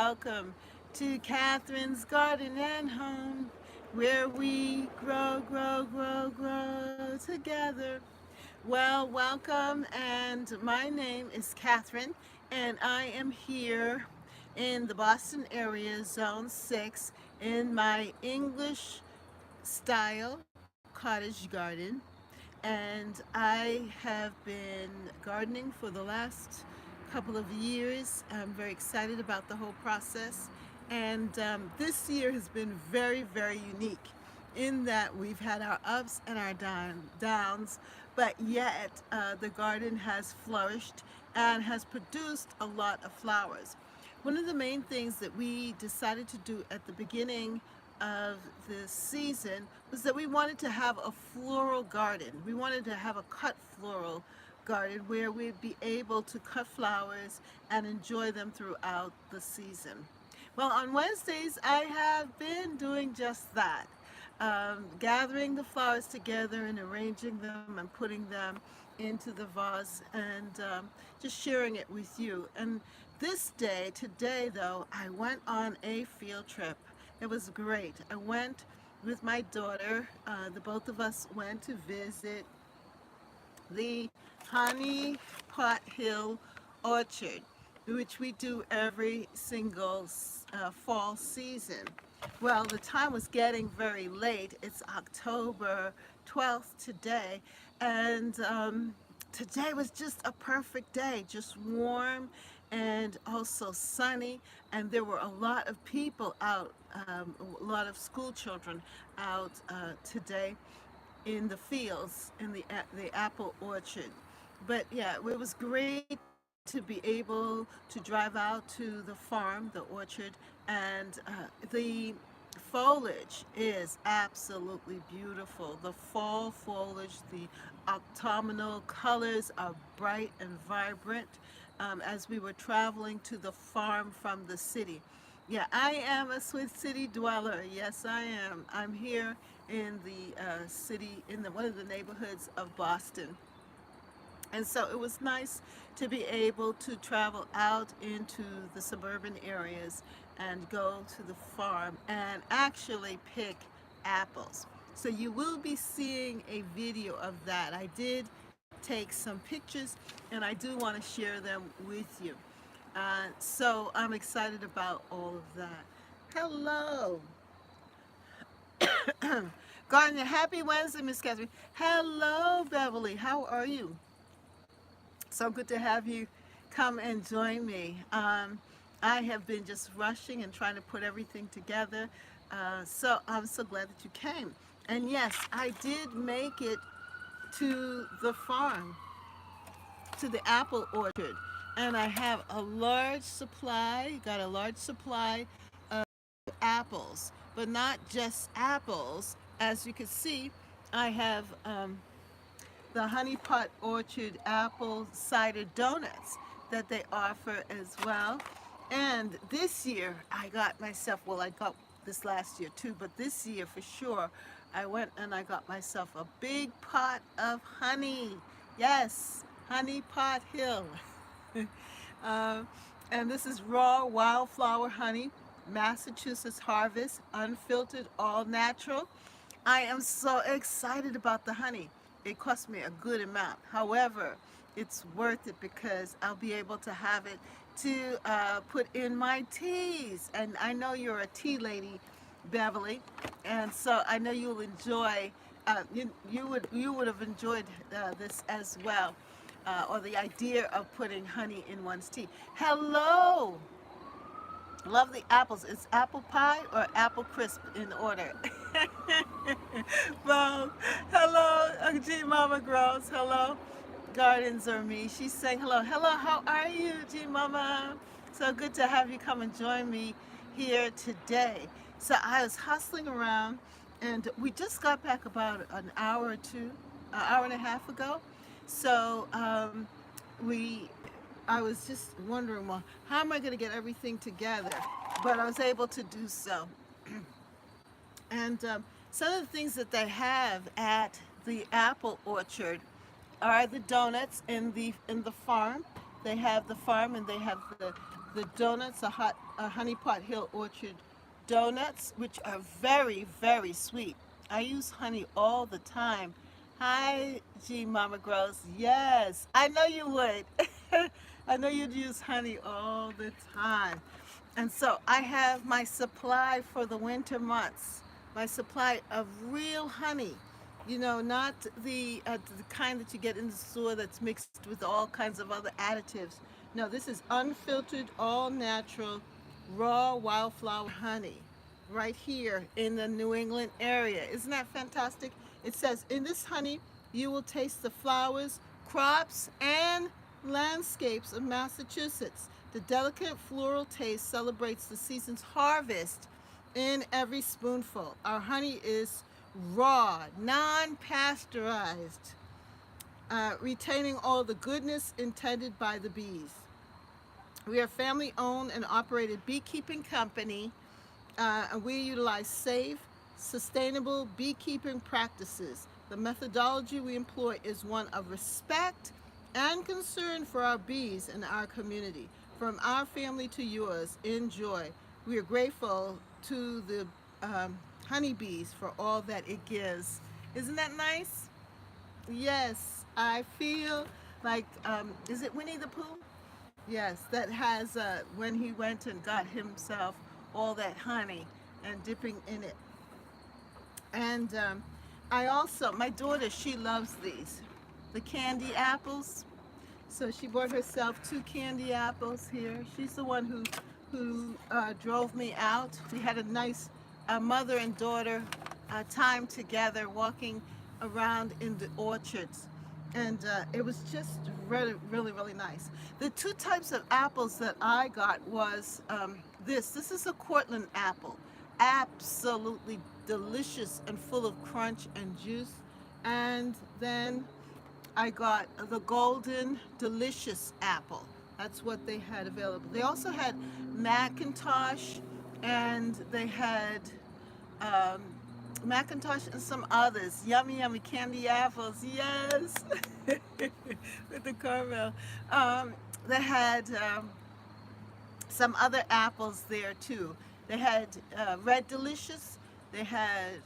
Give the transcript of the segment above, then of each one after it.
welcome to Catherine's Garden and Home, where we grow together. Well, welcome, and my name is Catherine, and I am here in the Boston area, Zone 6, in my English style cottage garden. And I have been gardening for the last couple of years. I'm very excited about the whole process. And this year has been very, very unique in that we've had our ups and our downs, but yet the garden has flourished and has produced a lot of flowers. One of the main things that we decided to do at the beginning of this season was that we wanted to have a floral garden. We wanted to have a cut floral garden where we'd be able to cut flowers and enjoy them throughout the season. Well, on Wednesdays, I have been doing just that, gathering the flowers together and arranging them and putting them into the vase and just sharing it with you. And today though, I went on a field trip. It was great. I went with my daughter. The both of us went to visit the Honey Pot Hill Orchard, which we do every single fall season. Well, the time was getting very late. It's October 12th today, and today was just a perfect day, just warm and also sunny, and there were a lot of people out, a lot of school children out today in the fields in the apple orchard. But yeah, it was great to be able to drive out to the farm, the orchard, and the foliage is absolutely beautiful. The fall foliage, the autumnal colors are bright and vibrant. As we were traveling to the farm from the city. Yeah, I am a Swiss City dweller. Yes, I am. I'm here in the city, in one of the neighborhoods of Boston. And so it was nice to be able to travel out into the suburban areas and go to the farm and actually pick apples. So you will be seeing a video of that. I did take some pictures and I do want to share them with you. So I'm excited about all of that. Hello. Gardner, happy Wednesday, Miss Catherine. Hello, Beverly. How are you? So good to have you come and join me. I have been just rushing and trying to put everything together. So I'm so glad that you came. And yes, I did make it to the farm, to the apple orchard. And I have got a large supply of apples, but not just apples. As you can see, I have the Honey Pot Orchard apple cider donuts that they offer as well. And this year I got myself, well, I got this last year too, but this year for sure, I went and I got myself a big pot of honey. Yes, Honey Pot Hill. uh, and this is raw wildflower honey, Massachusetts harvest, unfiltered, all natural. I am so excited about the honey. It cost me a good amount. However, it's worth it because I'll be able to have it to put in my teas. And I know you're a tea lady, Beverly, and so I know you'll enjoy. You would have enjoyed this as well, or the idea of putting honey in one's tea. Hello. Love the apples. It's apple pie or apple crisp in order. Well, hello, G Mama Grows. Hello, Gardens or me. She's saying hello. Hello, how are you, G Mama? So good to have you come and join me here today. So I was hustling around, and we just got back about an hour or two, an hour and a half ago. So we I was just wondering, well, how am I going to get everything together? But I was able to do so. And some of the things that they have at the apple orchard are the donuts in the farm. They have the farm and they have the donuts, the hot Honey Pot Hill Orchard donuts, which are very, very sweet. I use honey all the time. Hi, G Mama Gross. Yes, I know you would. I know you'd use honey all the time. And so I have my supply for the winter months, my supply of real honey. You know, not the kind that you get in the store that's mixed with all kinds of other additives. No, this is unfiltered, all natural, raw wildflower honey right here in the New England area. Isn't that fantastic? It says, in this honey, you will taste the flowers, crops, and landscapes of Massachusetts. The delicate floral taste celebrates the season's harvest in every spoonful. Our honey is raw, non-pasteurized, retaining all the goodness intended by the bees. We are a family-owned and operated beekeeping company. And we utilize safe, sustainable beekeeping practices. The methodology we employ is one of respect and concern for our bees and our community. From our family to yours, enjoy. We are grateful to the honeybees for all that it gives. Isn't that nice? Yes, I feel like, is it Winnie the Pooh? Yes, that has when he went and got himself all that honey and dipping in it. And I also, my daughter, she loves these, the candy apples. So she bought herself 2 candy apples here. She's the one who drove me out. We had a nice mother and daughter time together walking around in the orchards. And it was just really, really, really nice. The 2 types of apples that I got was this is a Cortland apple, absolutely delicious and full of crunch and juice. And then I got the golden delicious apple. That's what they had available. They also had Macintosh, and they had um, Macintosh and some others. Yummy, yummy candy apples. Yes, with the caramel. They had some other apples there too. They had Red Delicious. They had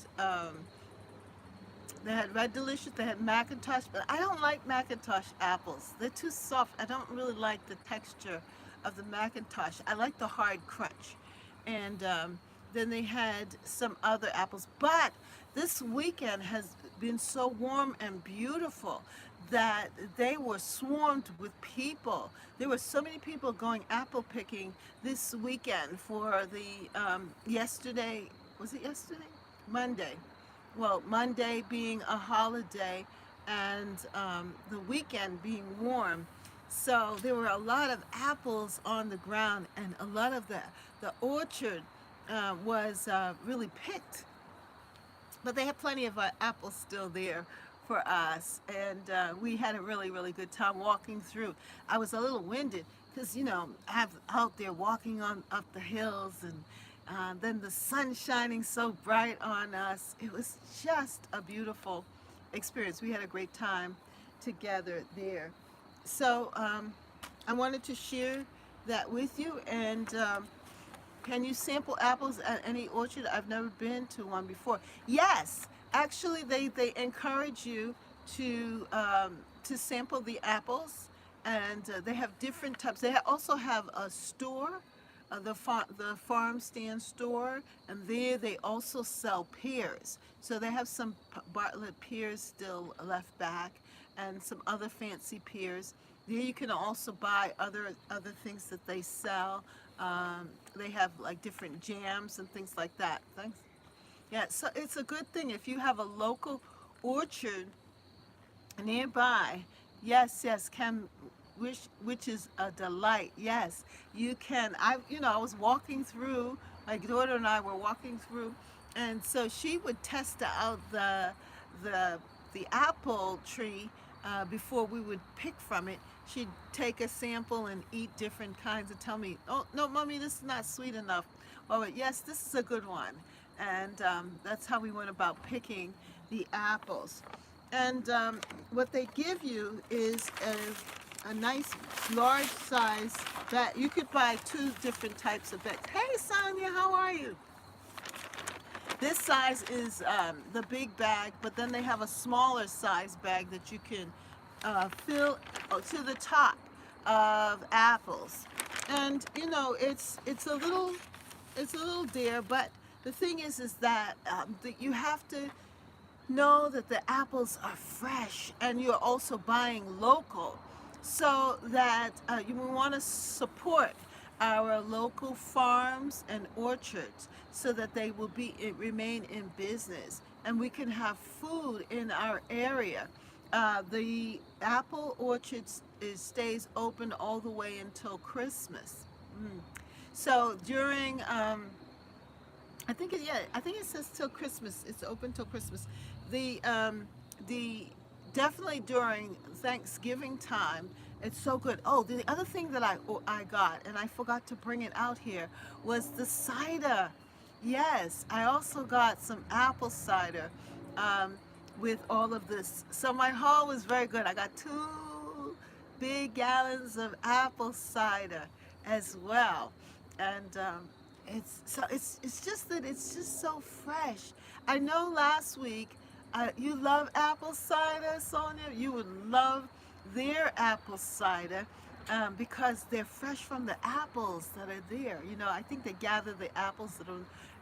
Red Delicious. They had Macintosh, but I don't like Macintosh apples. They're too soft. I don't really like the texture of the Macintosh. I like the hard crunch. And then they had some other apples. But this weekend has been so warm and beautiful that they were swarmed with people. There were so many people going apple picking this weekend for the yesterday. Was it yesterday? Monday. Well, Monday being a holiday and the weekend being warm. So there were a lot of apples on the ground, and a lot of the orchard was really picked. But they had plenty of apples still there for us, and we had a really, really good time walking through. I was a little winded because, you know, I have out there walking on up the hills, and then the sun shining so bright on us. It was just a beautiful experience. We had a great time together there. So I wanted to share that with you. And can you sample apples at any orchard? I've never been to one before. Yes, actually they encourage you to sample the apples, and they have different types. They also have a store, the farm stand store, and there they also sell pears. So they have some Bartlett pears still left back, and some other fancy pears. There you can also buy other things that they sell. They have like different jams and things like that. Thanks. Yeah, so it's a good thing if you have a local orchard nearby. Yes, yes, can which is a delight. Yes, you can. I was walking through. My daughter and I were walking through, and so she would test out the apple tree before we would pick from it. She'd take a sample and eat different kinds and tell me, "Oh no, mommy, this is not sweet enough." Oh, yes, this is a good one. And that's how we went about picking the apples. And what they give you is a nice large size bag. You could buy two different types of bags. Hey Sonia, how are you? This size is the big bag, but then they have a smaller size bag that you can fill to the top of apples. And you know, it's a little dear, but the thing is that that you have to know that the apples are fresh and you're also buying local, so that you want to support our local farms and orchards so that they will remain in business and we can have food in our area. The apple orchards stays open all the way until Christmas. Mm. So during I think it says till Christmas. It's open till Christmas. The definitely during Thanksgiving time, it's so good. Oh, the other thing that I got, and I forgot to bring it out here, was the cider. Yes, I also got some apple cider um, with all of this. So my haul was very good. I got 2 big gallons of apple cider as well, and it's just that it's just so fresh. I know last week you love apple cider, Sonia. You would love their apple cider because they're fresh from the apples that are there. You know, I think they gather the apples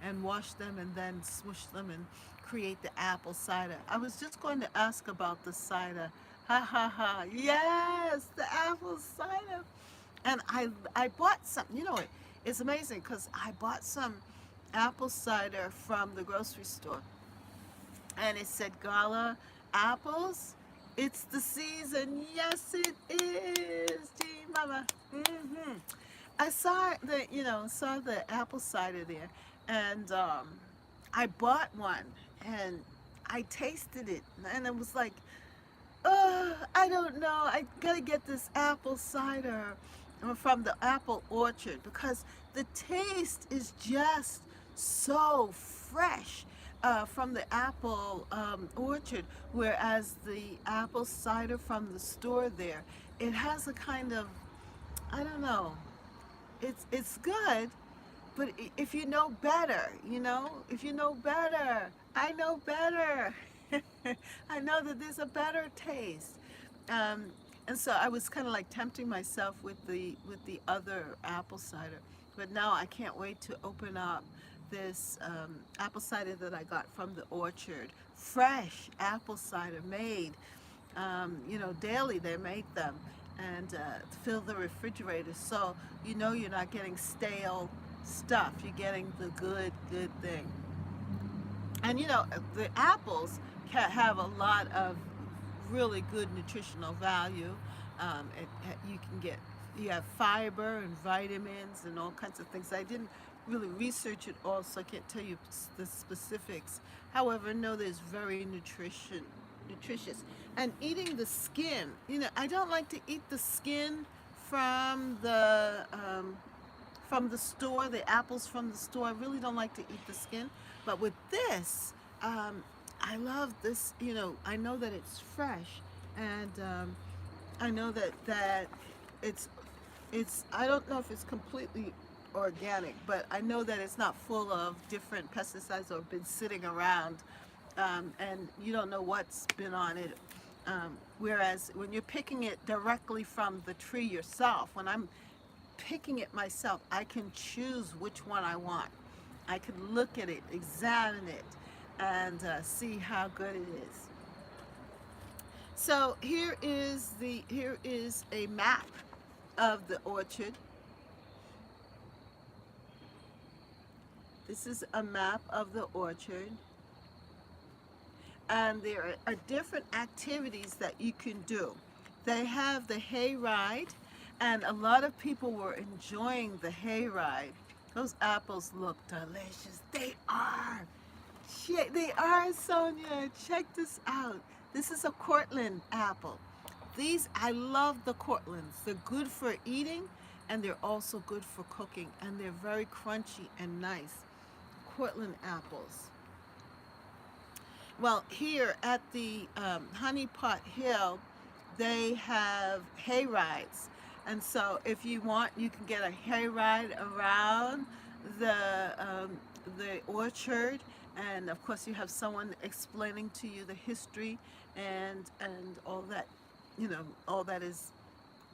and wash them and then smush them and create the apple cider. I was just going to ask about the cider. Ha ha ha. Yes, the apple cider. And I bought some, you know, it's amazing because I bought some apple cider from the grocery store and it said Gala apples. It's the season. Yes, it is. Gee, mama. Hmm. I saw the apple cider there, and I bought one, and I tasted it, and it was like, I don't know. I gotta get this apple cider from the apple orchard because the taste is just so fresh from the apple orchard, whereas the apple cider from the store there, it has a kind of, I don't know. It's good, but if you know better, if you know better, I know better. I know that there's a better taste. Um, and so I was kind of like tempting myself with the other apple cider, but now I can't wait to open up this apple cider that I got from the orchard. Fresh apple cider made, daily they make them and fill the refrigerator. So you're not getting stale stuff. You're getting the good thing. And the apples have a lot of really good nutritional value. You have fiber and vitamins and all kinds of things. I didn't really research it all, so I can't tell you the specifics. However, I know there's very nutritious. And eating the skin, I don't like to eat the skin from the store, the apples from the store. I really don't like to eat the skin. But with this, I love this. I know that it's fresh, and I know that it's. I don't know if it's completely organic, but I know that it's not full of different pesticides or been sitting around, and you don't know what's been on it. Whereas when you're picking it directly from the tree yourself, when I'm picking it myself, I can choose which one I want. I can look at it, examine it, and see how good it is. So here is a map of the orchard. This is a map of the orchard, and there are different activities that you can do. They have the hayride, and a lot of people were enjoying the hayride. Those apples look delicious. They are. They are, Sonia. Check this out. This is a Cortland apple. I love the Cortlands. They're good for eating, and they're also good for cooking, and they're very crunchy and nice. Cortland apples. Well, here at the Honey Pot Hill, they have hay rides. And so if you want, you can get a hay ride around the um, the orchard, and of course you have someone explaining to you the history and all that, all that is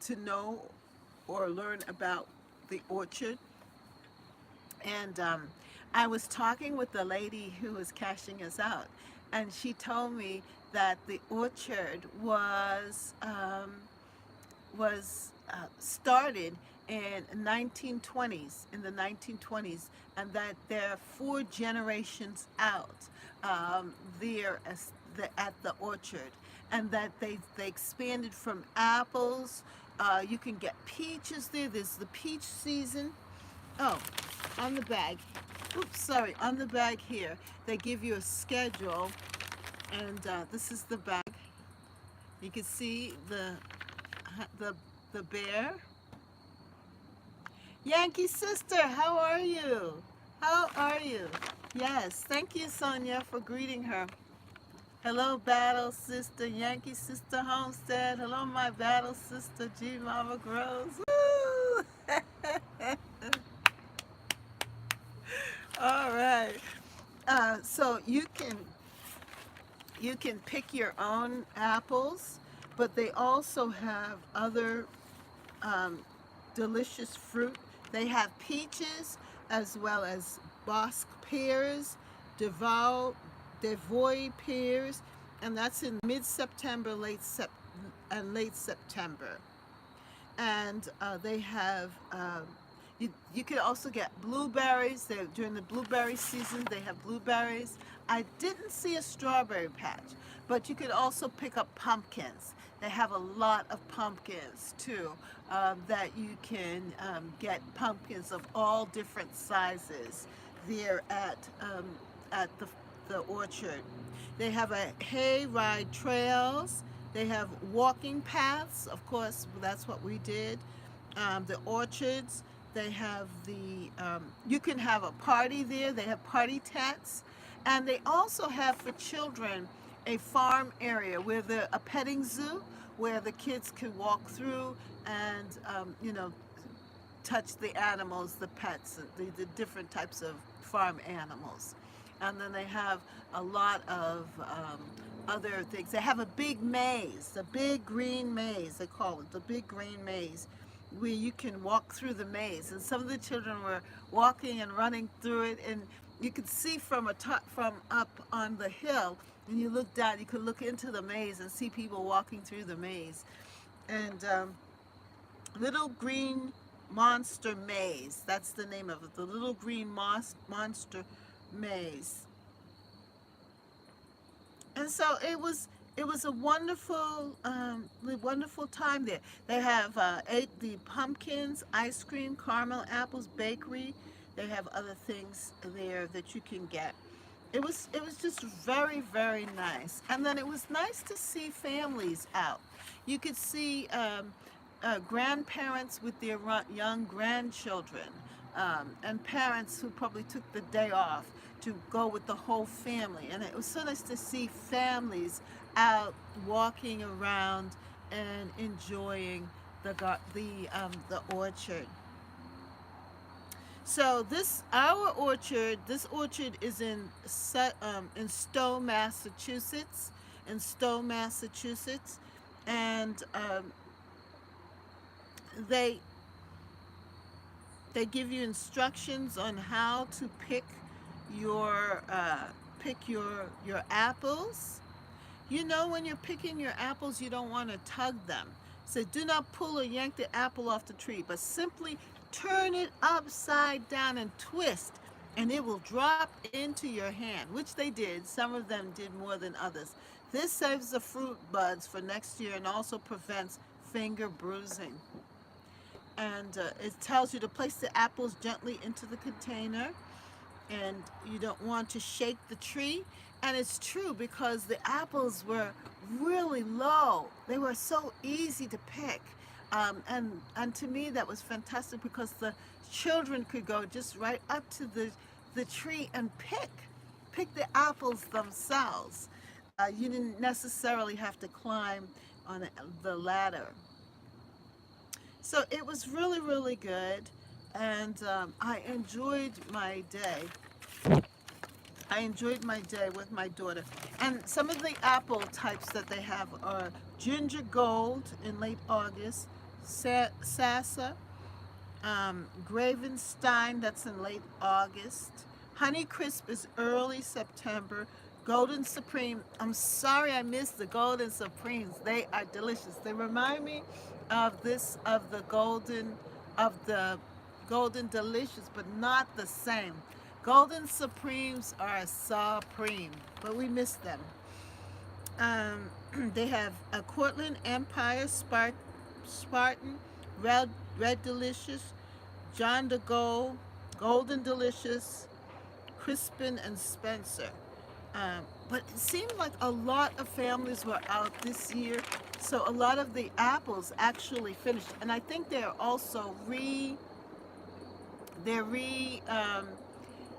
to know or learn about the orchard. And I was talking with the lady who was cashing us out, and she told me that the orchard was started in 1920s, in the 1920s, and that they're four generations out there at the orchard, and that they expanded from apples. You can get peaches there. There's the peach season. Oh, on the bag. Oops, sorry. On the bag here, they give you a schedule, and this is the bag. You can see the the bear. Yankee sister, how are you? How are you? Yes, thank you, Sonia, for greeting her. Hello, battle sister, Yankee sister Homestead. Hello, my battle sister, G Mama Grows. Woo! All right. So you can pick your own apples, but they also have other um, delicious fruit. They have peaches as well as Bosc pears, Devoy pears, and that's in mid-September, late September. And they have you can also get blueberries. During the blueberry season, they have blueberries. I didn't see a strawberry patch, but you could also pick up pumpkins. They have a lot of pumpkins too, that you can get pumpkins of all different sizes there at the orchard. They have a hay ride trails. They have walking paths. Of course, that's what we did. The orchards. They have you can have a party there. They have party tents. And they also have for children a farm area where a petting zoo where the kids can walk through and, touch the animals, the pets, the different types of farm animals. And then they have a lot of other things. They have a big maze, the big green maze, they call it, the big green maze, where you can walk through the maze. And some of the children were walking and running through it, and you could see from up on the hill, and you look down, you could look into the maze and see people walking through the maze. And Little Green Monster Maze, that's the name of it, the Little Green Monster Maze. And so it was a wonderful time there. They have the pumpkins, ice cream, caramel apples, bakery. They have other things there that you can get. It was just very, very nice. And then it was nice to see families out. You could see grandparents with their young grandchildren, and parents who probably took the day off to go with the whole family. And it was so nice to see families out walking around and enjoying the orchard. So this orchard is in Stowe, Massachusetts, and they give you instructions on how to pick your apples. When you're picking your apples, you don't want to tug them. So do not pull or yank the apple off the tree, but simply turn it upside down and twist, and it will drop into your hand, which they did. Some of them did more than others. This saves the fruit buds for next year and also prevents finger bruising. And it tells you to place the apples gently into the container, and you don't want to shake the tree. And it's true, because the apples were really low. They were so easy to pick. And to me that was fantastic, because the children could go just right up to the tree and pick the apples themselves. You didn't necessarily have to climb on the ladder. So it was really, really good. And I enjoyed my day. I enjoyed my day with my daughter. And some of the apple types that they have are Ginger Gold in late August, Sasa, Gravenstein, that's in late August. Honey Crisp is early September. Golden Supreme, I'm sorry I missed the Golden Supremes. They are delicious. They remind me of the Golden Delicious, but not the same. Golden Supremes are supreme, but we miss them. Um, they have a Cortland Empire Spartan, Red Delicious, John de Gaulle, Golden Delicious, Crispin, and Spencer. But it seemed like a lot of families were out this year, so a lot of the apples actually finished. And I think they're also they're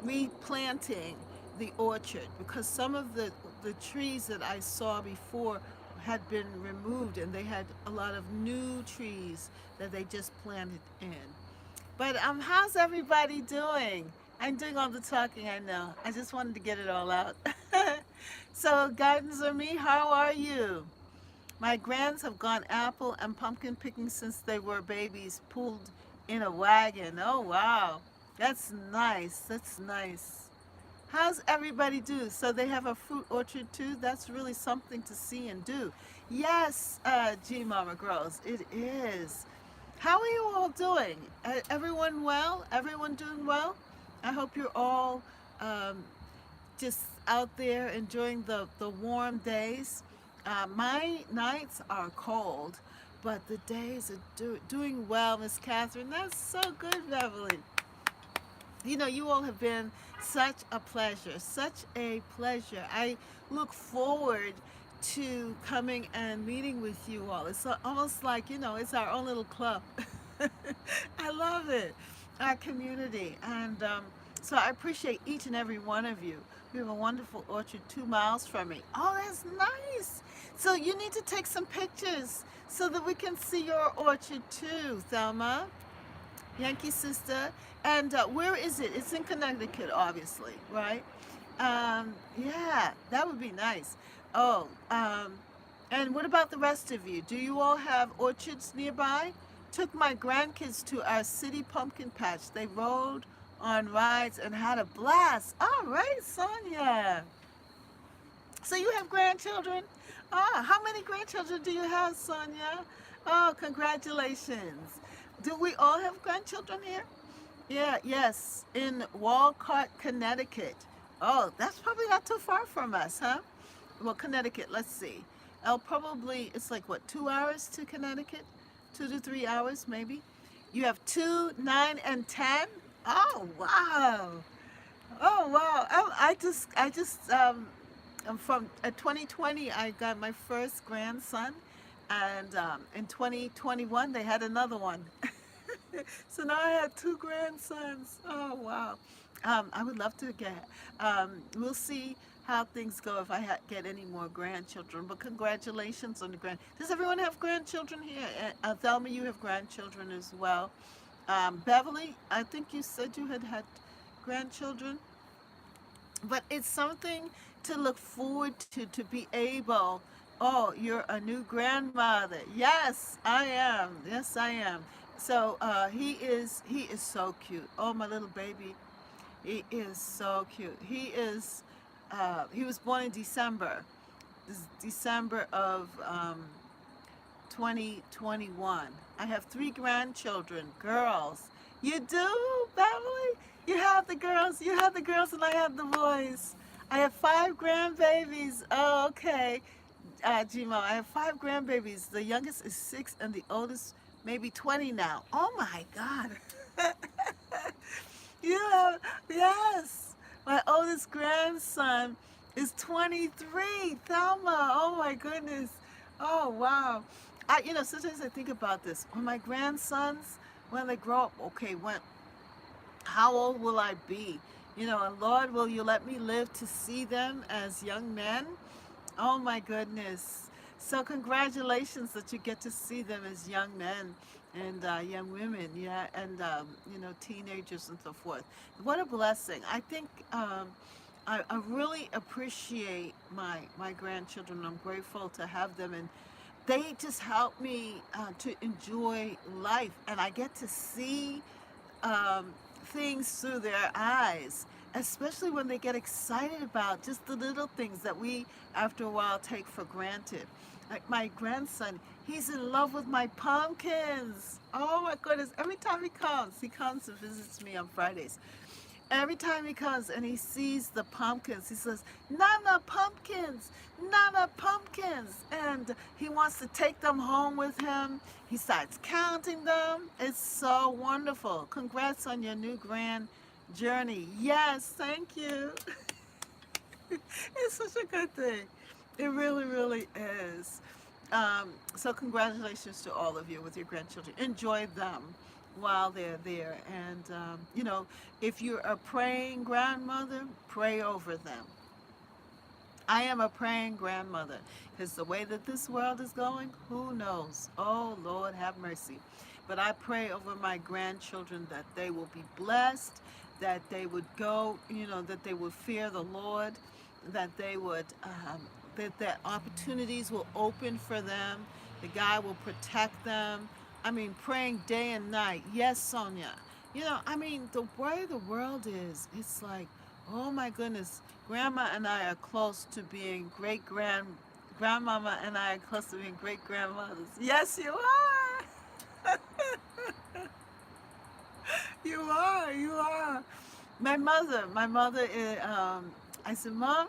replanting the orchard because some of the trees that I saw before had been removed, and they had a lot of new trees that they just planted in. But how's everybody doing? I'm doing all the talking, I know. I just wanted to get it all out. So, Gardens or me, how are you? My grands have gone apple and pumpkin picking since they were babies, pulled in a wagon. Oh, wow. That's nice. That's nice. How's everybody do? So they have a fruit orchard too? That's really something to see and do. Yes, G Mama Grows, it is. How are you all doing? Everyone well? Everyone doing well? I hope you're all um, just out there enjoying the warm days. My nights are cold, but the days are doing well, Miss Catherine. That's so good, Beverly. You know, you all have been such a pleasure, such a pleasure. I look forward to coming and meeting with you all. It's almost like, it's our own little club. I love it, our community. And so I appreciate each and every one of you. We have a wonderful orchard 2 miles from me. Oh, that's nice. So you need to take some pictures so that we can see your orchard too, Thelma. Yankee sister. And where is it? It's in Connecticut, obviously, right? Yeah, that would be nice. Oh, and what about the rest of you? Do you all have orchards nearby? Took my grandkids to our city pumpkin patch. They rode on rides and had a blast. All right, Sonia. So you have grandchildren? Ah, how many grandchildren do you have, Sonia? Oh, congratulations. Do we all have grandchildren here? Yeah, yes, in Walcott, Connecticut. Oh, that's probably not too far from us, huh? Well, Connecticut, let's see. It's like what, 2 hours to Connecticut? 2 to 3 hours, maybe. You have 2, 9, and 10? Oh, wow. Oh, wow. From 2020, I got my first grandson, and in 2021, they had another one. So now I have two grandsons. Oh, wow. I would love to we'll see how things go if I get any more grandchildren. But congratulations on the Does everyone have grandchildren here? Thelma, you have grandchildren as well. Beverly, I think you said you had grandchildren. But it's something to look forward to be able. Oh, you're a new grandmother. Yes, I am. Yes, I am. So he is so cute. Oh, my little baby, he is so cute. He was born in December. This is December of 2021. I have 3 grandchildren, girls. You do, Beverly? You have the girls, and I have the boys. I have 5 grandbabies. Oh, okay. Gmo, I have 5 grandbabies. The youngest is 6, and the oldest maybe 20 now. Oh my God. Yes. My oldest grandson is 23. Thelma. Oh my goodness. Oh wow. Sometimes I think about this. When my grandsons, when they grow up, okay, how old will I be? And Lord, will you let me live to see them as young men? Oh my goodness. So congratulations that you get to see them as young men and young women, yeah, and teenagers and so forth. What a blessing! I think I really appreciate my grandchildren. I'm grateful to have them, and they just help me to enjoy life, and I get to see um, things through their eyes, especially when they get excited about just the little things that we, after a while, take for granted. Like my grandson, he's in love with my pumpkins. Oh my goodness. Every time he comes and visits me on Fridays. Every time he comes and he sees the pumpkins, he says, Nana, pumpkins, Nana, pumpkins. And he wants to take them home with him. He starts counting them. It's so wonderful. Congrats on your new grand journey. Yes, thank you. It's such a good thing. It really, really is. So congratulations to all of you with your grandchildren. Enjoy them while they're there. And, if you're a praying grandmother, pray over them. I am a praying grandmother because the way that this world is going, who knows? Oh, Lord, have mercy. But I pray over my grandchildren that they will be blessed, that they would go, that they would fear the Lord, that they would, that opportunities will open for them, the God will protect them. I mean, praying day and night. Yes, Sonia. The way the world is, it's like, oh my goodness, Grandma and I are close to being grandmama and I are close to being great grandmothers. Yes, you are. You are. My mother is, I said, Mom,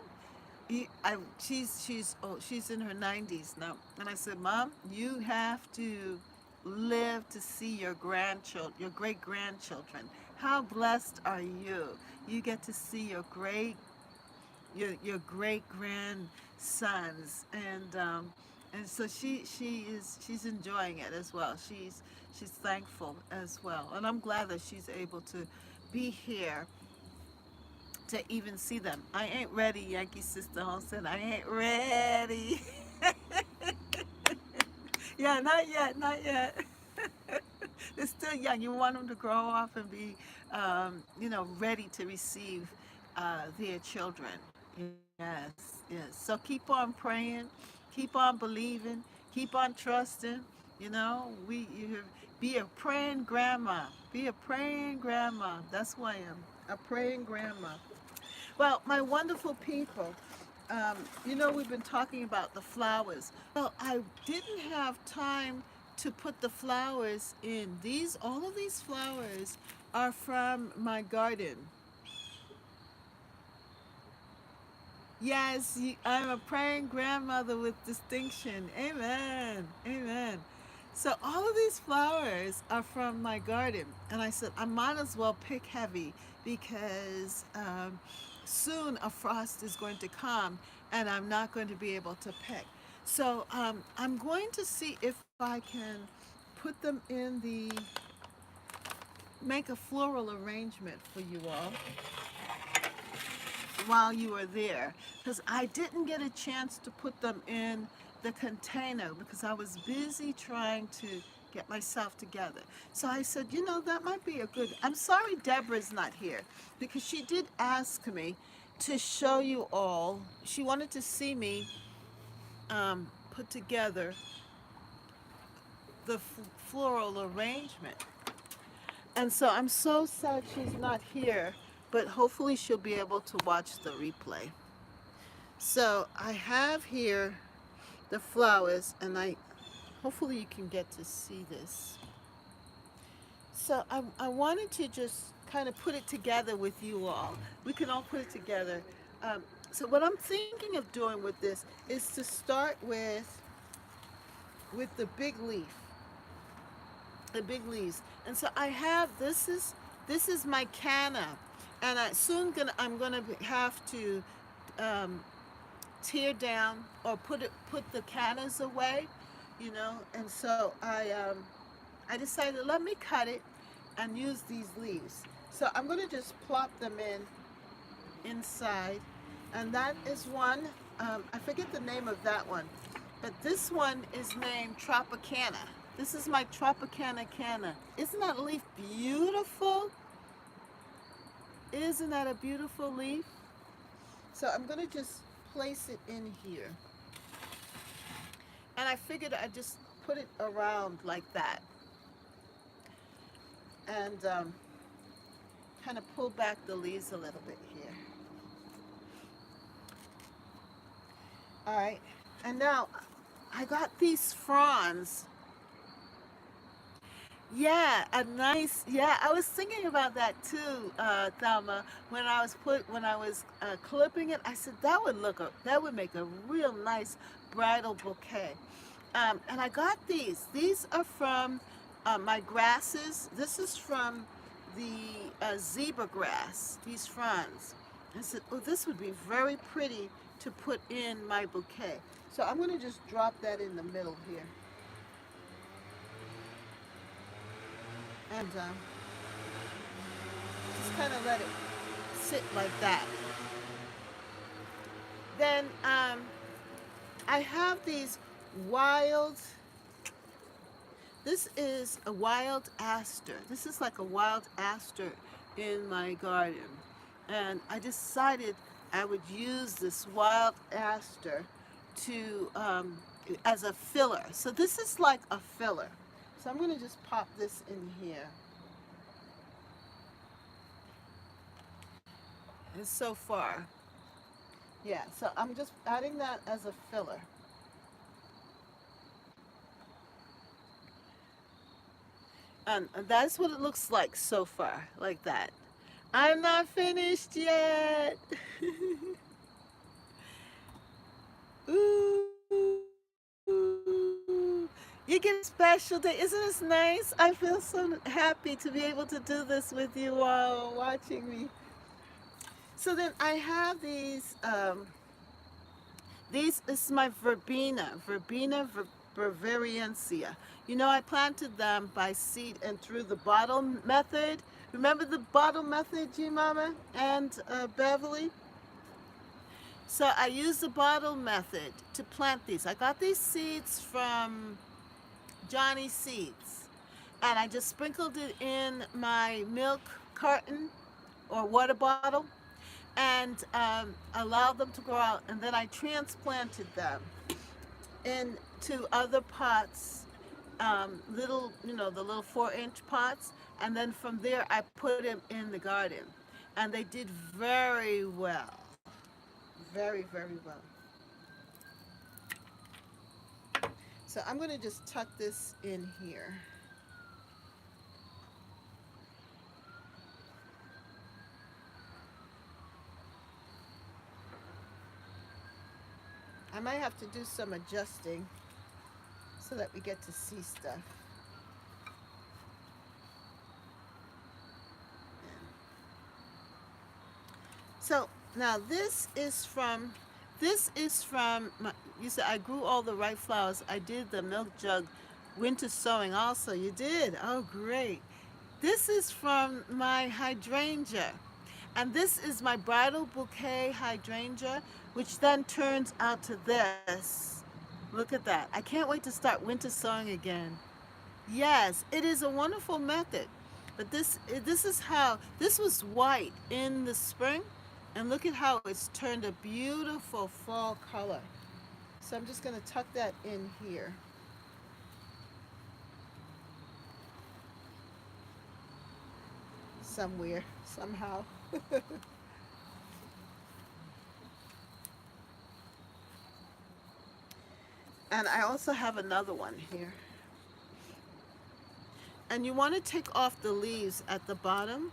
she's in her 90s now. And I said, Mom, you have to live to see your grandchildren, your great grandchildren. How blessed are you? You get to see your great grandsons, and so she's enjoying it as well. She's thankful as well, and I'm glad that she's able to be here to even see them. I ain't ready, Yankee Sister Holson. I ain't ready. Yeah, not yet, not yet. They're still young. You want them to grow up and be, ready to receive their children. Yes, yes. So keep on praying, keep on believing, keep on trusting. Be a praying grandma. Be a praying grandma. That's who I am. A praying grandma. Well, my wonderful people, we've been talking about the flowers. Well, I didn't have time to put the flowers in. All of these flowers are from my garden. Yes, I'm a praying grandmother with distinction. Amen. Amen. So all of these flowers are from my garden. And I said, I might as well pick heavy because soon a frost is going to come and I'm not going to be able to pick. So I'm going to see if I can put them make a floral arrangement for you all while you are there, because I didn't get a chance to put them in the container because I was busy trying to get myself together. So I said, that might be a good. I'm sorry Deborah's not here because she did ask me to show you all. She wanted to see me put together the floral arrangement. And so I'm so sad she's not here, but hopefully she'll be able to watch the replay. So I have here the flowers, and hopefully you can get to see this. So I wanted to just kind of put it together with you all. We can all put it together. So what I'm thinking of doing with this is to start with the big leaves. And so I have this is my canna, and I'm gonna have to tear down or put the cannas away, And so I decided, let me cut it and use these leaves. So I'm gonna just plop them inside, and that is one. I forget the name of that one, But this one is named Tropicana. This is my Tropicana canna. Isn't that leaf beautiful? Isn't that a beautiful leaf? So I'm going to just place it in here. And I figured I'd just put it around like that. And kind of pull back the leaves a little bit here. All right. And now I got these fronds. Yeah, a nice. Yeah, I was thinking about that too, Thelma. When I was clipping it, I said that would make a real nice bridal bouquet. And I got these. These are from my grasses. This is from the zebra grass. These fronds. I said, oh, this would be very pretty to put in my bouquet. So I'm going to just drop that in the middle here. And just kind of let it sit like that. Then I have these wild, this is a wild aster. This is like a wild aster in my garden. And I decided I would use this wild aster to as a filler. So this is like a filler. So I'm going to just pop this in here. And so far, yeah, so I'm just adding that as a filler. And that's what it looks like so far, like that. I'm not finished yet. Ooh, you get a special day. Isn't this nice? I feel so happy to be able to do this with you all watching me. So then I have these is my verbena bavariensia. You know, I planted them by seed and through the bottle method. Remember the bottle method, G Mama and Beverly? So I used the bottle method to plant these. I got these seeds from Johnny Seeds, and I just sprinkled it in my milk carton or water bottle and allowed them to grow out, and then I transplanted them into other pots, little, you know, the little 4-inch pots, and then from there I put them in the garden, and they did very well, very, very well. So I'm going to just tuck this in here. I might have to do some adjusting so that we get to see stuff. So now this is from my, you said I grew all the right flowers. I did the milk jug winter sowing also. You did? Oh, great. This is from my hydrangea. And this is my bridal bouquet hydrangea, which then turns out to this. Look at that. I can't wait to start winter sowing again. Yes, it is a wonderful method. But this is how, this was white in the spring, and look at how it's turned a beautiful fall color. So I'm just going to tuck that in here. Somewhere, somehow. And I also have another one here. And you want to take off the leaves at the bottom.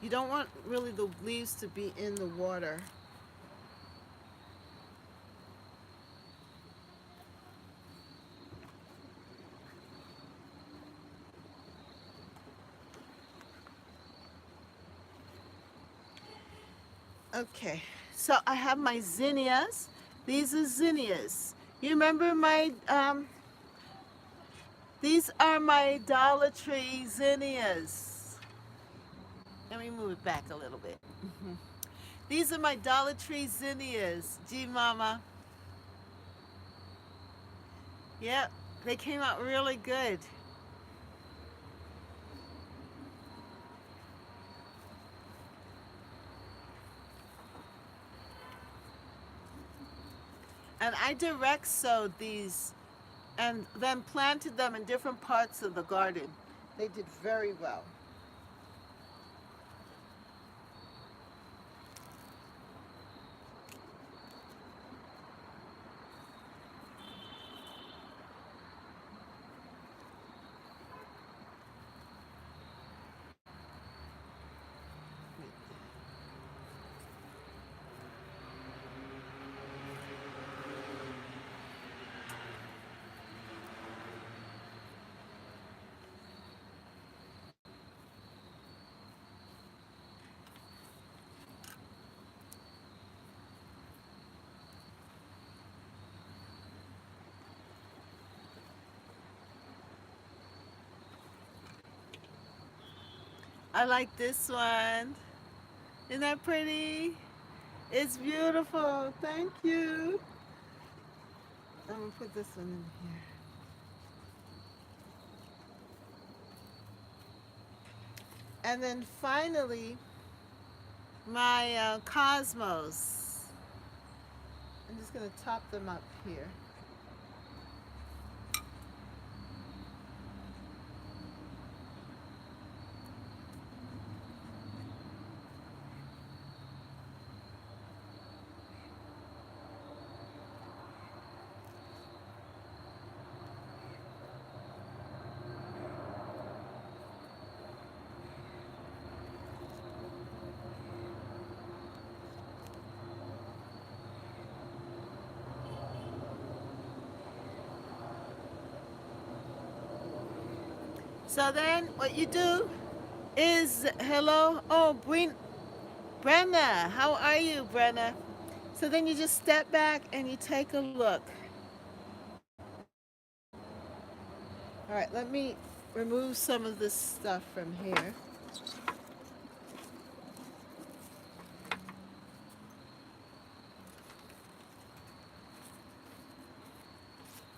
You don't want really the leaves to be in the water. Okay, so I have my zinnias. These are zinnias. You remember my, these are my Dollar Tree zinnias. Let me move it back a little bit. These are my Dollar Tree zinnias, G Mama. Yep, they came out really good. And I direct sowed these and then planted them in different parts of the garden. They did very well. I like this one. Isn't that pretty? It's beautiful. Thank you. I'm gonna put this one in here. And then finally, my cosmos. I'm just gonna top them up here. So then what you do is, hello, oh, Brenna, how are you, Brenna? So then you just step back and you take a look. All right, let me remove some of this stuff from here.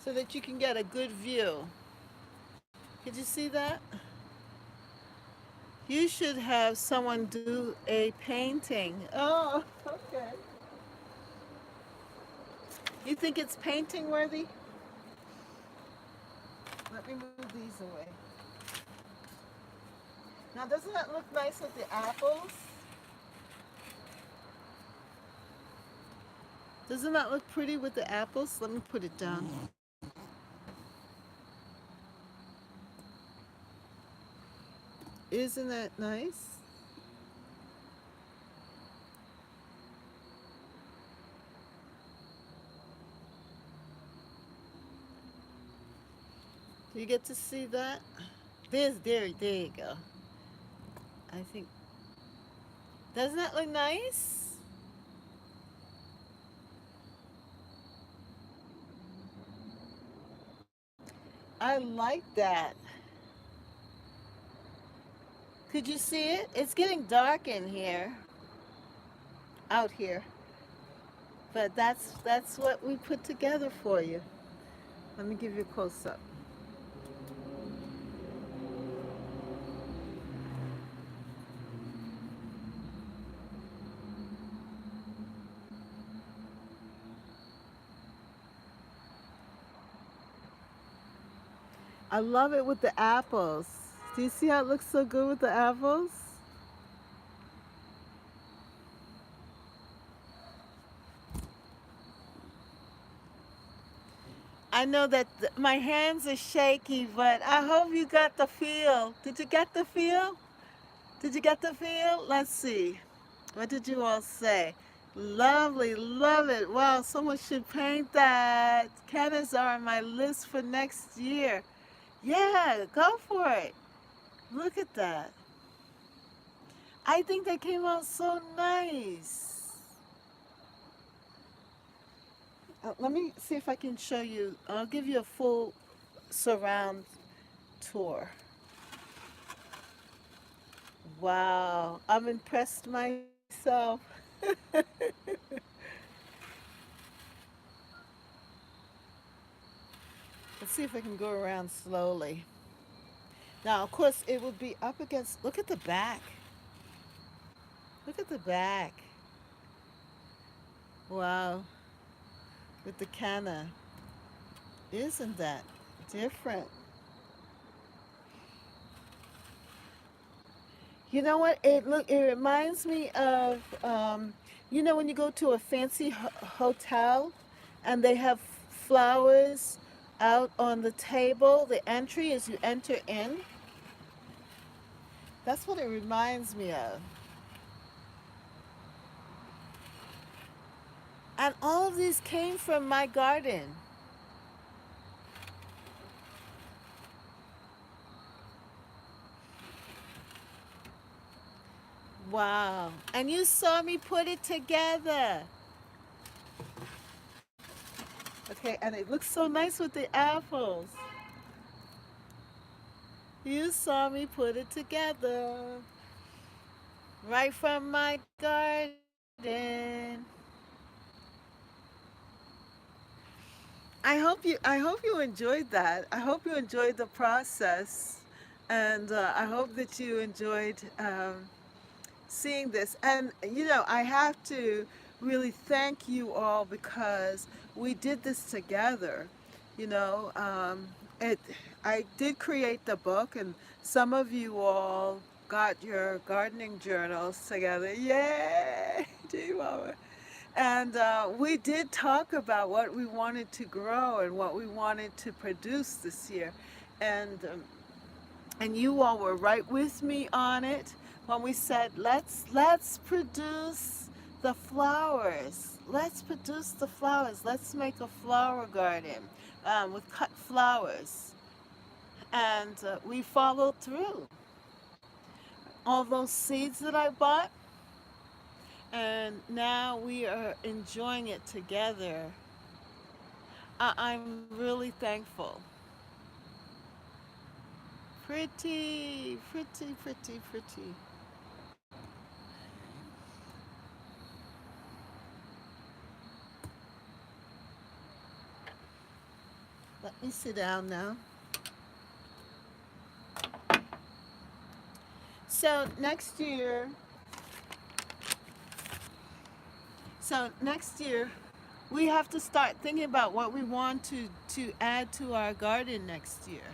So that you can get a good view. Did you see that? You should have someone do a painting. Oh, okay. You think it's painting worthy? Let me move these away. Now, doesn't that look nice with the apples? Doesn't that look pretty with the apples? Let me put it down. Isn't that nice? Do you get to see that? There you go. I think, doesn't that look nice? I like that. Could you see it? It's getting dark in here, out here. But that's what we put together for you. Let me give you a close up. I love it with the apples. Do you see how it looks so good with the apples? I know that my hands are shaky, but I hope you got the feel. Did you get the feel? Did you get the feel? Let's see. What did you all say? Lovely, love it. Wow, someone should paint that. Cannons are on my list for next year. Yeah, go for it. Look at that. I think they came out so nice. Let me see if I can show you. I'll give you a full surround tour. Wow, I'm impressed myself. Let's see if I can go around slowly. Now, of course, it would be up against, look at the back. Look at the back. Wow, with the canna. Isn't that different? You know what? It reminds me of when you go to a fancy hotel and they have flowers out on the table. The entry as you enter in. That's what it reminds me of. And all of these came from my garden. Wow. And you saw me put it together. Okay, and it looks so nice with the apples. You saw me put it together. Right from my garden. I hope you enjoyed that. I hope you enjoyed the process, and I hope that you enjoyed seeing this. And I have to really thank you all because we did this together. You know, it. I did create the book, and some of you all got your gardening journals together. Yay! Gee, Mama. And we did talk about what we wanted to grow and what we wanted to produce this year. And you all were right with me on it when we said let's produce the flowers. Let's produce the flowers. Let's make a flower garden with cut flowers. And we followed through. All those seeds that I bought, and now we are enjoying it together. I'm really thankful. Pretty, pretty, pretty, pretty. Let me sit down now. So next year, so next year, we have to start thinking about what we want to add to our garden next year,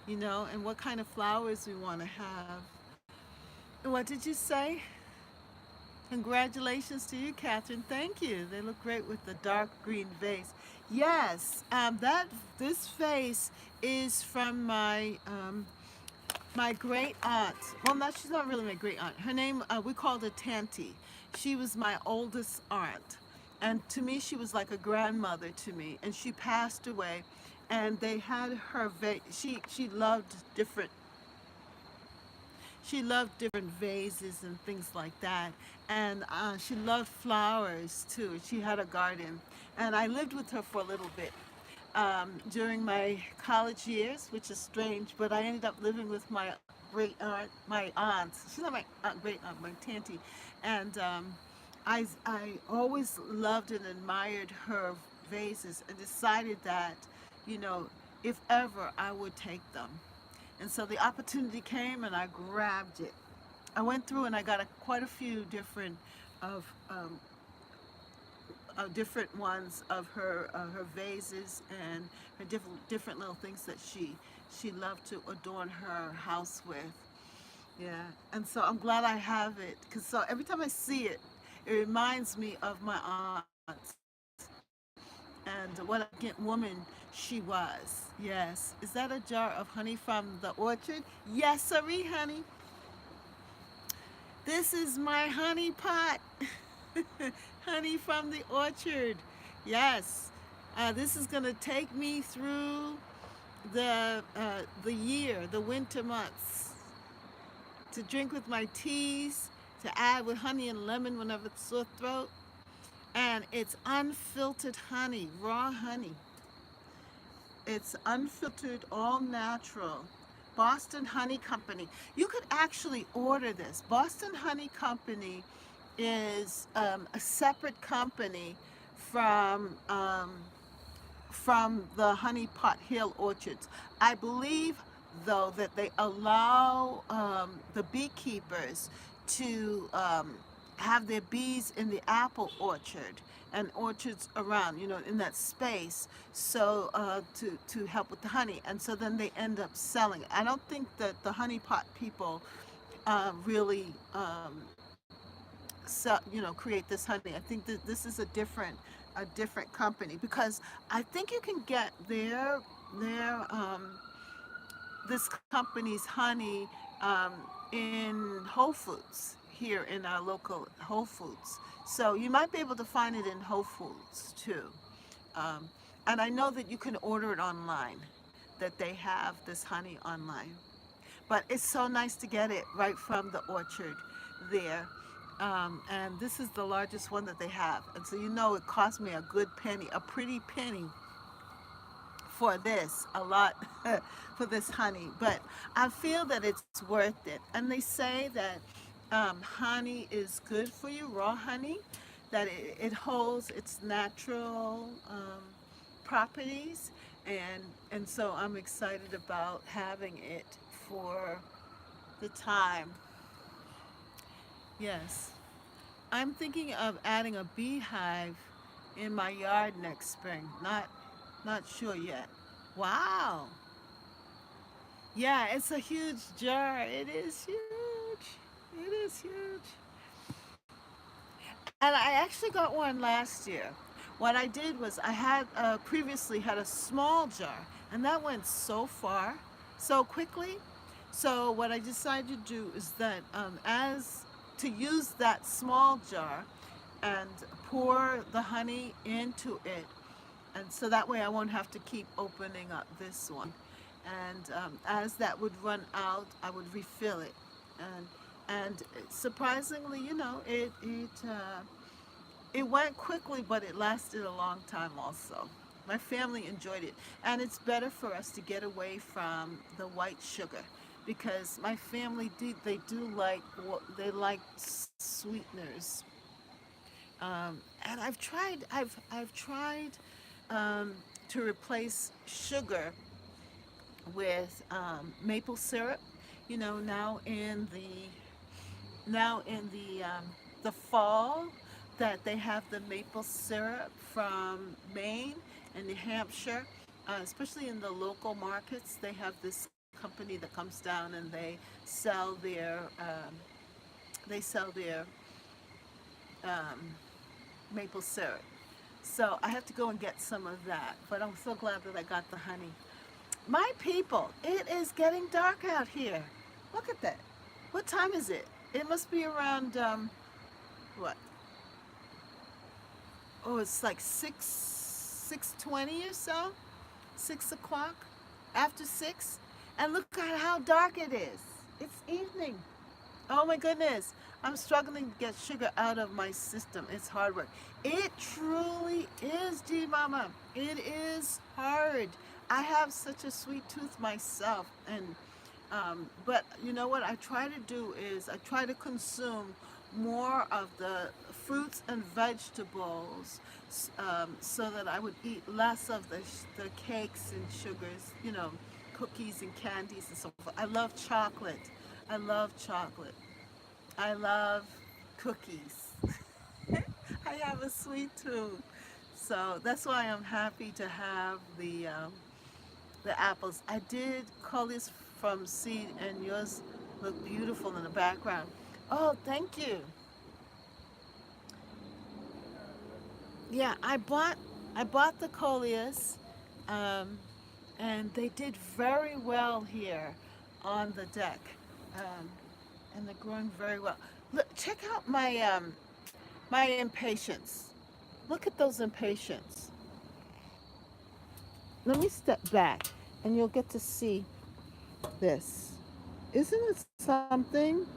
and what kind of flowers we want to have. What did you say? Congratulations to you, Catherine. Thank you. They look great with the dark green vase. Yes, that this vase is from my great aunt. Well, no, she's not really my great aunt. Her name, we called her Tanty. She was my oldest aunt. And to me, she was like a grandmother to me. And she passed away. And they had her, she loved different vases and things like that. And she loved flowers too. She had a garden. And I lived with her for a little bit during my college years, which is strange, but I ended up living with my great aunt, my aunt. She's not my great aunt, my tanty. And I always loved and admired her vases and decided that, you know, if ever I would take them. And so the opportunity came and I grabbed it. I went through and I got quite a few of different ones of her vases and her different little things that she loved to adorn her house with. Yeah, and so I'm glad I have it because so every time I see it, it reminds me of my aunt and what a good woman she was. Yes, is that a jar of honey from the orchard? Yes, sirree, honey. This is my honey pot. Honey from the orchard. Yes. This is going to take me through the year, the winter months, to drink with my teas, to add with honey and lemon whenever it's sore throat. And it's unfiltered honey, raw honey. It's unfiltered, all natural. Boston Honey Company. You could actually order this. Boston Honey Company is a separate company from from the Honey Pot Hill orchards. I believe, though, that they allow the beekeepers to have their bees in the apple orchard and orchards around, in that space, so to help with the honey. And so then they end up selling it. I don't think that the honey pot people really sell, create this honey. I think that this is a different company, because I think you can get their this company's honey um, in Whole Foods here in our local Whole Foods. So you might be able to find it in Whole Foods too. Um, and I know that you can order it online, that they have this honey online. But it's so nice to get it right from the orchard there. And this is the largest one that they have. And so it cost me a good penny, a pretty penny for this, a lot for this honey. But I feel that it's worth it. And they say that honey is good for you, raw honey, that it holds its natural properties. And so I'm excited about having it for the time. Yes. I'm thinking of adding a beehive in my yard next spring. Not sure yet. Wow. Yeah, it's a huge jar. It is huge. It is huge. And I actually got one last year. What I did was I had previously had a small jar, and that went so far, so quickly. So what I decided to do is that as to use that small jar and pour the honey into it, and so that way I won't have to keep opening up this one. And as that would run out, I would refill it. And surprisingly, it went quickly, but it lasted a long time also. My family enjoyed it, and it's better for us to get away from the white sugar, because my family do like they like sweeteners. And I've tried um, to replace sugar with maple syrup. Now in the fall, that they have the maple syrup from Maine and New Hampshire, especially in the local markets. They have this company that comes down and sell their they sell their um, maple syrup. So I have to go and get some of that. But I'm so glad that I got the honey. My people, it is getting dark out here. Look at that. What time is it? It must be around what? Oh, it's like 6:20 or so. 6 o'clock, after 6. And look at how dark it is. It's evening. Oh my goodness. I'm struggling to get sugar out of my system. It's hard work. It truly is, G Mama. It is hard. I have such a sweet tooth myself. But you know what I try to do is I try to consume more of the fruits and vegetables, so that I would eat less of the cakes and sugars, cookies and candies and so forth. I love chocolate. I love chocolate. I love cookies. I have a sweet tooth. So that's why I'm happy to have the apples. I did call this from seed, and yours look beautiful in the background. Oh, thank you. Yeah, I bought the coleus, um, and they did very well here on the deck, um, and they're growing very well. Look, check out my impatiens. Look at those impatiens. Let me step back, and you'll get to see this. Isn't it something?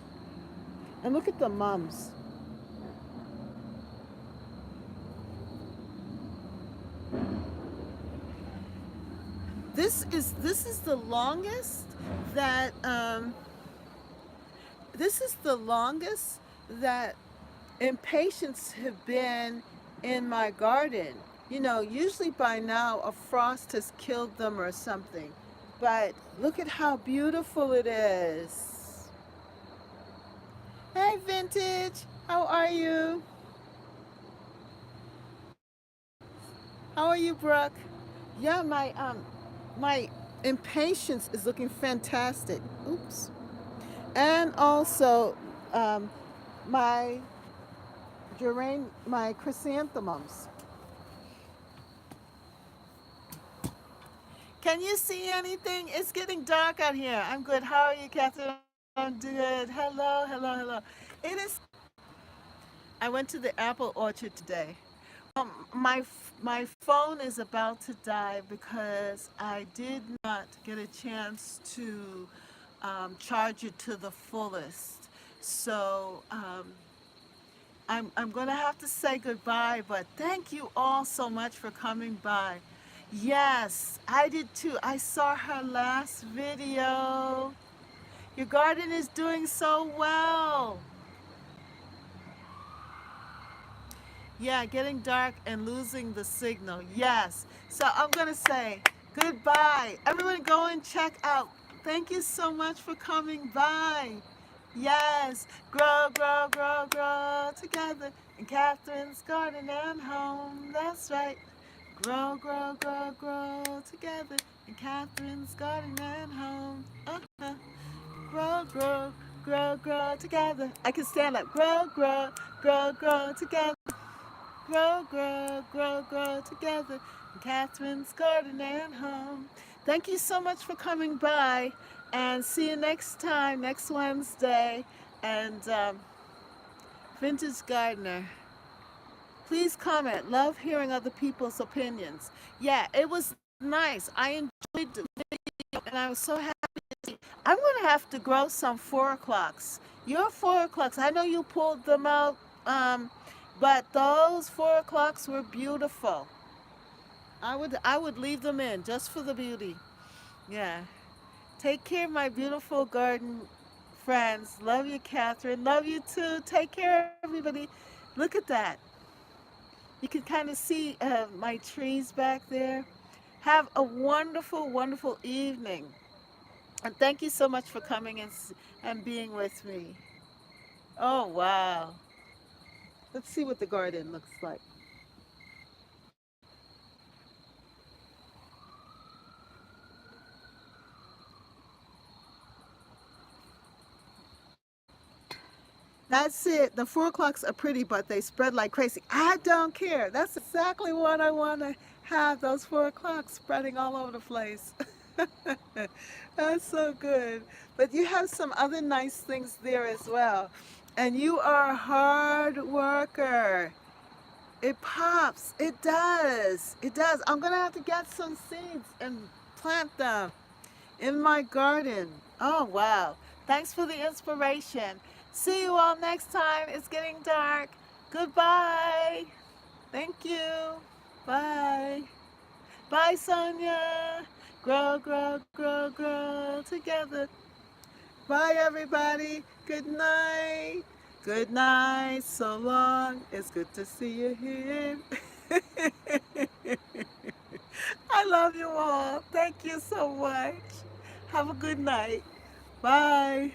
And look at the mums. This is the longest that this is the longest that impatiens have been in my garden. You know, usually by now a frost has killed them or something. But look at how beautiful it is. Hey, Vintage, how are you? How are you, Brooke? Yeah, my impatience is looking fantastic. Oops. And also, um, my my chrysanthemums. Can you see anything? It's getting dark out here. I'm good. How are you, Catherine? I'm good. Hello, hello, hello. It is. I went to the apple orchard today. My phone is about to die because I did not get a chance to charge it to the fullest. So I'm going to have to say goodbye, but thank you all so much for coming by. Yes, I did too. I saw her last video. Your garden is doing so well. Yeah, getting dark and losing the signal. Yes. So I'm going to say goodbye. Everyone go and check out. Thank you so much for coming by. Yes. Grow, grow, grow, grow together in Catherine's garden and home. That's right. Grow, grow, grow, grow together in Catherine's garden and home. Uh-huh. Grow, grow, grow, grow together. I can stand up. Grow, grow, grow, grow together. Grow, grow, grow, grow together in Catherine's garden and home. Thank you so much for coming by, and see you next time, next Wednesday. And Vintage Gardener, please comment. Love hearing other people's opinions. Yeah, it was nice. I enjoyed the video, and I was so happy. I'm going to have to grow some 4 o'clocks. Your 4 o'clocks, I know you pulled them out, but those 4 o'clocks were beautiful. I would leave them in just for the beauty. Yeah. Take care, my beautiful garden friends. Love you, Catherine. Love you too. Take care, everybody. Look at that. You can kind of see my trees back there. Have a wonderful, wonderful evening. And thank you so much for coming and being with me. Oh, wow. Let's see what the garden looks like. That's it. The 4 o'clocks are pretty, but they spread like crazy. I don't care. That's exactly what I want to have, those 4 o'clocks spreading all over the place. That's so good. But you have some other nice things there as well. And you are a hard worker. It pops. It does. It does. I'm going to have to get some seeds and plant them in my garden. Oh, wow. Thanks for the inspiration. See you all next time. It's getting dark. Goodbye. Thank you. Bye. Bye, Sonia. Grow, grow, grow, grow together. Bye, everybody. Good night. Good night. So long. It's good to see you here. I love you all. Thank you so much. Have a good night. Bye.